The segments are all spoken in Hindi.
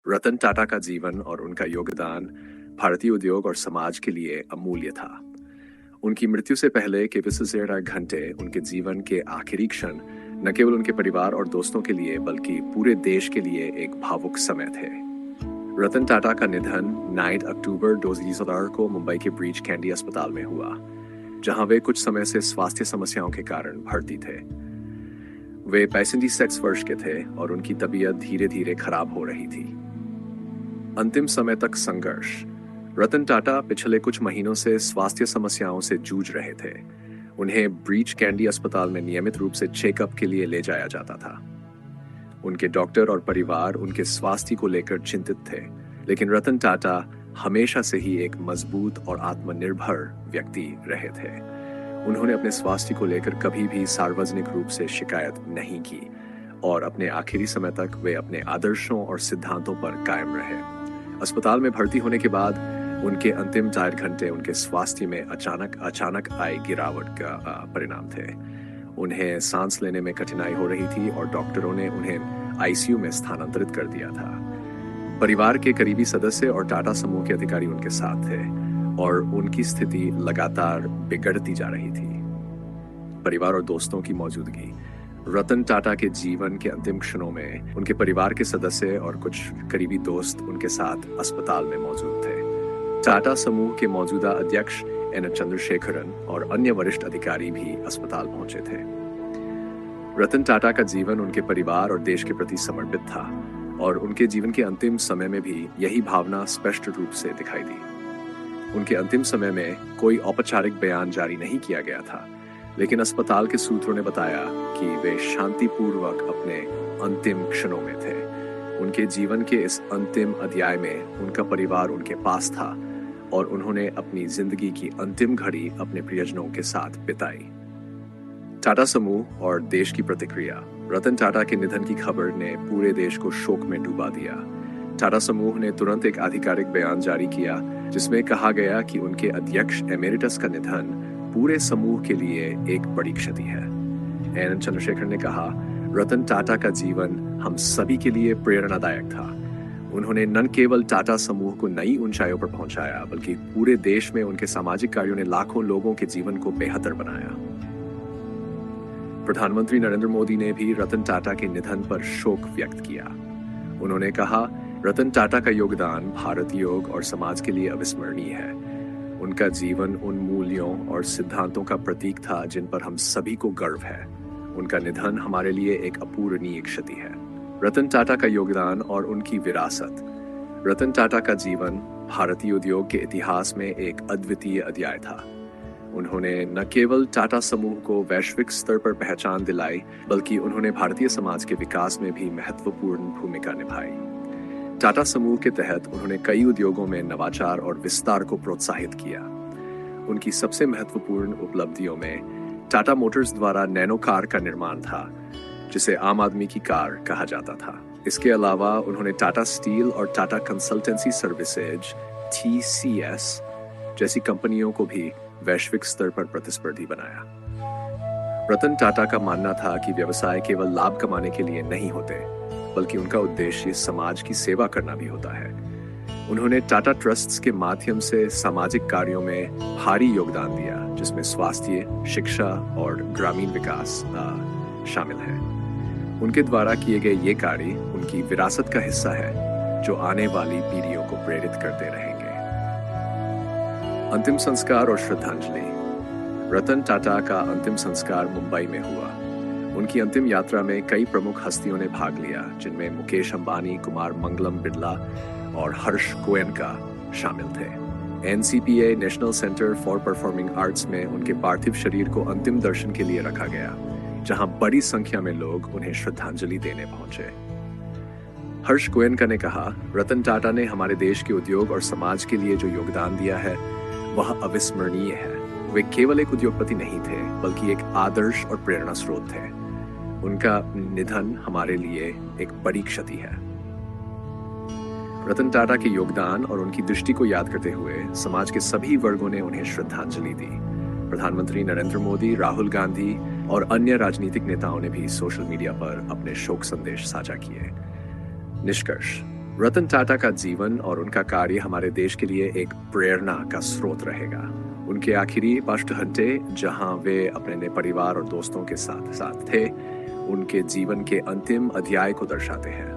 रतन टाटा का जीवन और उनका योगदान भारतीय उद्योग और समाज के लिए अमूल्य था। उनकी मृत्यु से पहले केवल 18 घंटे उनके जीवन के आखिरी क्षण न केवल उनके परिवार और दोस्तों के लिए बल्कि पूरे देश के लिए एक भावुक समय थे। रतन टाटा का निधन 9 अक्टूबर 2000 को मुंबई के ब्रीच कैंडी अस्पताल में हुआ, जहां वे कुछ समय से स्वास्थ्य समस्याओं के कारण भर्ती थे। वे 65 वर्ष के थे और उनकी तबीयत धीरे धीरे खराब हो रही थी। अंतिम समय तक संघर्ष। रतन टाटा पिछले कुछ महीनों से स्वास्थ्य समस्याओं से जूझ रहे थे। उन्हें ब्रीच कैंडी अस्पताल में नियमित रूप से चेकअप के लिए ले जाया जाता था। उनके डॉक्टर और परिवार उनके स्वास्थ्य को लेकर चिंतित थे, लेकिन रतन टाटा हमेशा से ही एक मजबूत और आत्मनिर्भर व्यक्ति रहे थे। उन्होंने अपने स्वास्थ्य को लेकर कभी भी सार्वजनिक रूप से शिकायत नहीं की और अपने आखिरी समय तक वे अपने आदर्शों और सिद्धांतों पर कायम रहे। अस्पताल में भर्ती होने के बाद उनके अंतिम 4 घंटे उनके स्वास्थ्य में अचानक आई गिरावट का परिणाम थे। उन्हें सांस लेने में कठिनाई हो रही थी और डॉक्टरों ने उन्हें आईसीयू में स्थानांतरित कर दिया था। परिवार के करीबी सदस्य और टाटा समूह के अधिकारी उनके साथ थे और उनकी स्थिति लगातार बिगड़ती जा रही थी। परिवार और दोस्तों की मौजूदगी। रतन टाटा के जीवन के अंतिम क्षणों में उनके परिवार के सदस्य और कुछ करीबी दोस्त उनके साथ अस्पताल में मौजूद थे। टाटा समूह के मौजूदा अध्यक्ष एन चंद्रशेखरन और अन्य वरिष्ठ अधिकारी भी अस्पताल पहुंचे थे। रतन टाटा का जीवन उनके परिवार और देश के प्रति समर्पित था और उनके जीवन के अंतिम समय में भी यही भावना स्पष्ट रूप से दिखाई दी। उनके अंतिम समय में कोई औपचारिक बयान जारी नहीं किया गया था, लेकिन अस्पताल के सूत्रों ने बताया कि वे शांतिपूर्वक अपने अंतिम क्षणों में थे। उनके जीवन के इस अंतिम अध्याय में उनका परिवार उनके पास था और उन्होंने अपनी जिंदगी की अंतिम घड़ी अपने प्रियजनों के साथ बिताई। टाटा समूह और देश की प्रतिक्रिया। रतन टाटा के निधन की खबर ने पूरे देश को शोक में डुबा दिया। टाटा समूह ने तुरंत एक आधिकारिक बयान जारी किया, जिसमें कहा गया कि उनके अध्यक्ष एमेरिटस का निधन पूरे समूह के लिए एक बड़ी क्षति है। एन चंद्रशेखर ने कहा, रतन टाटा का जीवन हम सभी के लिए प्रेरणादायक था। उन्होंने न केवल टाटा समूह को नई ऊंचाइयों पर पहुंचाया, बल्कि पूरे देश में उनके सामाजिक कार्यों ने लाखों लोगों के जीवन को बेहतर बनाया। प्रधानमंत्री नरेंद्र मोदी ने भी रतन टाटा के निधन पर शोक व्यक्त किया। उन्होंने कहा, रतन टाटा का योगदान भारतीय योग और समाज के लिए अविस्मरणीय है। उनका जीवन उन मूल्यों और सिद्धांतों का प्रतीक था जिन पर हम सभी को गर्व है। उनका निधन हमारे लिए एक अपूरणीय क्षति है। रतन टाटा का योगदान और उनकी विरासत। रतन टाटा का जीवन भारतीय उद्योग के इतिहास में एक अद्वितीय अध्याय था। उन्होंने न केवल टाटा समूह को वैश्विक स्तर पर पहचान दिलाई, बल्कि उन्होंने भारतीय समाज के विकास में भी महत्वपूर्ण भूमिका निभाई। टाटा समूह के तहत उन्होंने कई उद्योगों में नवाचार और विस्तार को प्रोत्साहित किया। उनकी सबसे महत्वपूर्ण उपलब्धियों में टाटा मोटर्स द्वारा नैनो कार का निर्माण था, जिसे आम आदमी की कार कहा जाता था। इसके अलावा उन्होंने टाटा स्टील और टाटा कंसल्टेंसी सर्विसेज TCS जैसी कंपनियों को भी वैश्विक स्तर पर प्रतिस्पर्धी बनाया। रतन टाटा का मानना था कि व्यवसाय केवल लाभ कमाने के लिए नहीं होते, बल्कि उनका उद्देश्य समाज की सेवा करना भी होता है। उन्होंने टाटा ट्रस्ट्स के माध्यम से सामाजिक कार्यों में भारी योगदान दिया, जिसमें स्वास्थ्य, शिक्षा और ग्रामीण विकास शामिल है। उनके द्वारा किए गए ये कार्य उनकी विरासत का हिस्सा है, जो आने वाली पीढ़ियों को प्रेरित करते रहेंगे। अंतिम संस्कार और श्रद्धांजलि। रतन टाटा का अंतिम संस्कार मुंबई में हुआ। उनकी अंतिम यात्रा में कई प्रमुख हस्तियों ने भाग लिया, जिनमें मुकेश अंबानी, कुमार मंगलम बिरला और हर्ष गोयनका शामिल थे। NCPA national centre for performing arts में उनके पार्थिव शरीर को अंतिम दर्शन के लिए रखा गया, जहां बड़ी संख्या में लोग उन्हें श्रद्धांजलि देने पहुंचे। हर्ष गोयनका ने कहा, रतन टाटा ने हमारे देश के उद्योग और समाज के लिए जो योगदान दिया है वह अविस्मरणीय है। वे केवल एक उद्योगपति नहीं थे, बल्कि एक आदर्श और प्रेरणा स्रोत थे। उनका निधन हमारे लिए एक बड़ी क्षति है। रतन टाटा के योगदान और उनकी दृष्टि को याद करते हुए समाज के सभी वर्गों ने उन्हें श्रद्धांजलि दी। प्रधानमंत्री नरेंद्र मोदी, राहुल गांधी और अन्य राजनीतिक नेताओं ने भी सोशल मीडिया पर अपने शोक संदेश साझा किए। निष्कर्ष। रतन टाटा का जीवन और उनका कार्य हमारे देश के लिए एक प्रेरणा का स्रोत रहेगा। उनके आखिरी 5 घंटे जहां वे अपने नए परिवार और दोस्तों के साथ साथ थे, उनके जीवन के अंतिम अध्याय को दर्शाते हैं।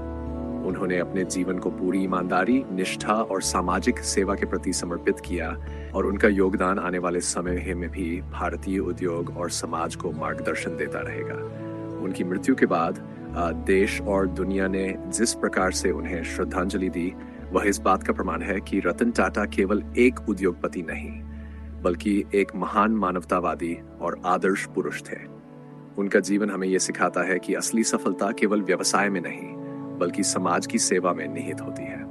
उन्होंने अपने जीवन को पूरी ईमानदारी, निष्ठा और सामाजिक सेवा के प्रति समर्पित किया और उनका योगदान आने वाले समय में भी भारतीय उद्योग और समाज को मार्गदर्शन देता रहेगा। उनकी मृत्यु के बाद देश और दुनिया ने जिस प्रकार से उन्हें श्रद्धांजलि दी, वह इस बात का प्रमाण है कि रतन टाटा केवल एक उद्योगपति नहीं, बल्कि एक महान मानवतावादी और आदर्श पुरुष थे। उनका जीवन हमें यह सिखाता है कि असली सफलता केवल व्यवसाय में नहीं, बल्कि समाज की सेवा में निहित होती है।